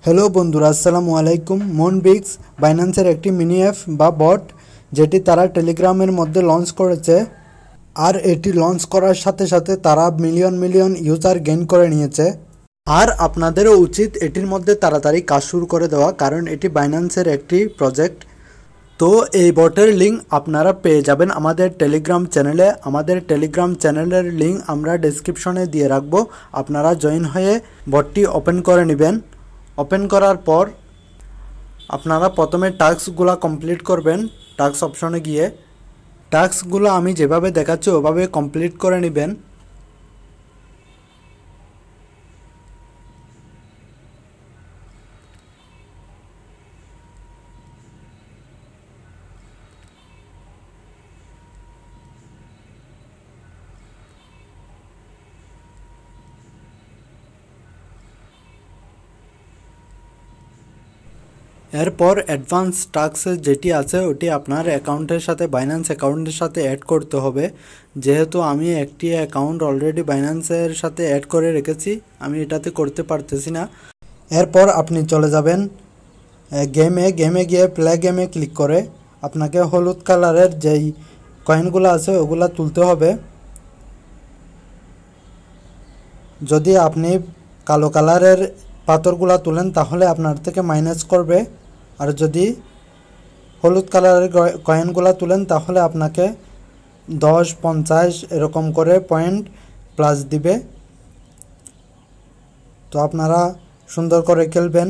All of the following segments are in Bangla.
হ্যালো বন্ধুরা, আসসালামু আলাইকুম। মনবিক্স বাইন্যান্সের একটি মিনি অ্যাপ বা বট যেটি তারা টেলিগ্রামের মধ্যে লঞ্চ করেছে। আর এটি লঞ্চ করার সাথে সাথে তারা মিলিয়ন ইউজার গেইন করে নিয়েছে। আর আপনাদেরও উচিত এটির মধ্যে তাড়াতাড়ি কাজ শুরু করে দেওয়া, কারণ এটি বাইন্যান্সের একটি প্রজেক্ট। তো এই বটের লিঙ্ক আপনারা পেয়ে যাবেন আমাদের টেলিগ্রাম চ্যানেলে। আমাদের টেলিগ্রাম চ্যানেলের লিঙ্ক আমরা ডেসক্রিপশনে দিয়ে রাখবো। আপনারা জয়েন হয়ে বটটি ওপেন করে নেবেন। ওপেন করার পর আপনারা প্রথমে টাস্কগুলো কমপ্লিট করবেন। টাস্ক অপশনে গিয়ে টাস্কগুলো আমি যেভাবে দেখাচ্ছি ওভাবে কমপ্লিট করে নেবেন। এরপর অ্যাডভান্স টাস্ক যেটি আছে ওটি আপনার অ্যাকাউন্টের সাথে বাইন্যান্স অ্যাকাউন্টের সাথে অ্যাড করতে হবে। যেহেতু আমি একটি অ্যাকাউন্ট অলরেডি বাইন্যান্সের সাথে অ্যাড করে রেখেছি, আমি এটাতে করতে পারতেছি না। এরপর আপনি চলে যাবেন গেমে গিয়ে প্লে গেমে ক্লিক করে আপনাকে হলুদ কালারের যেই কয়েনগুলো আছে ওগুলা তুলতে হবে। যদি আপনি কালো কালারের পাথরগুলা তুলেন তাহলে আপনার থেকে মাইনাস করবে, আর যদি হলুদ কালারের কয়েনগুলা তুলেন তাহলে আপনাকে 10-50 এরকম করে পয়েন্ট প্লাস দিবে। তো আপনারা সুন্দর করে খেলবেন।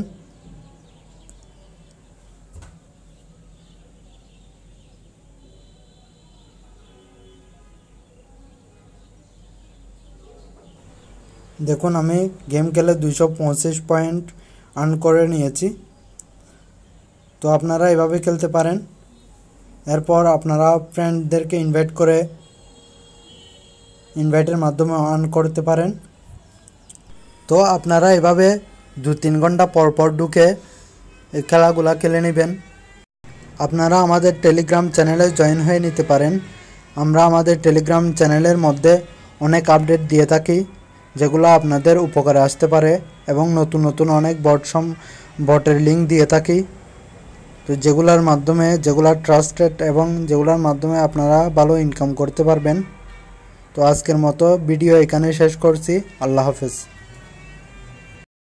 দেখুন আমি গেম খেলে 225 পয়েন্ট আর্ন করে নিয়েছি। তো আপনারা এভাবে খেলতে পারেন। এরপর আপনারা ফ্রেন্ডদেরকে ইনভাইট করে ইনভাইটের মাধ্যমে আর্ন করতে পারেন। তো আপনারা এভাবে 2-3 ঘন্টা পর পর ঢুকে এই খেলাগুলা খেলে নেবেন। আপনারা আমাদের টেলিগ্রাম চ্যানেলে জয়েন হয়ে নিতে পারেন। আমরা আমাদের টেলিগ্রাম চ্যানেলের মধ্যে অনেক আপডেট দিয়ে থাকি যেগুলো আপনাদের উপকারে আসতে পারে, এবং নতুন অনেক বটের লিঙ্ক দিয়ে থাকি। তো যেগুলোর ট্রাস্টেড এবং যেগুলোর মাধ্যমে আপনারা ভালো ইনকাম করতে পারবেন। তো আজকের মতো ভিডিও এখানে শেষ করছি। আল্লাহ হাফেজ।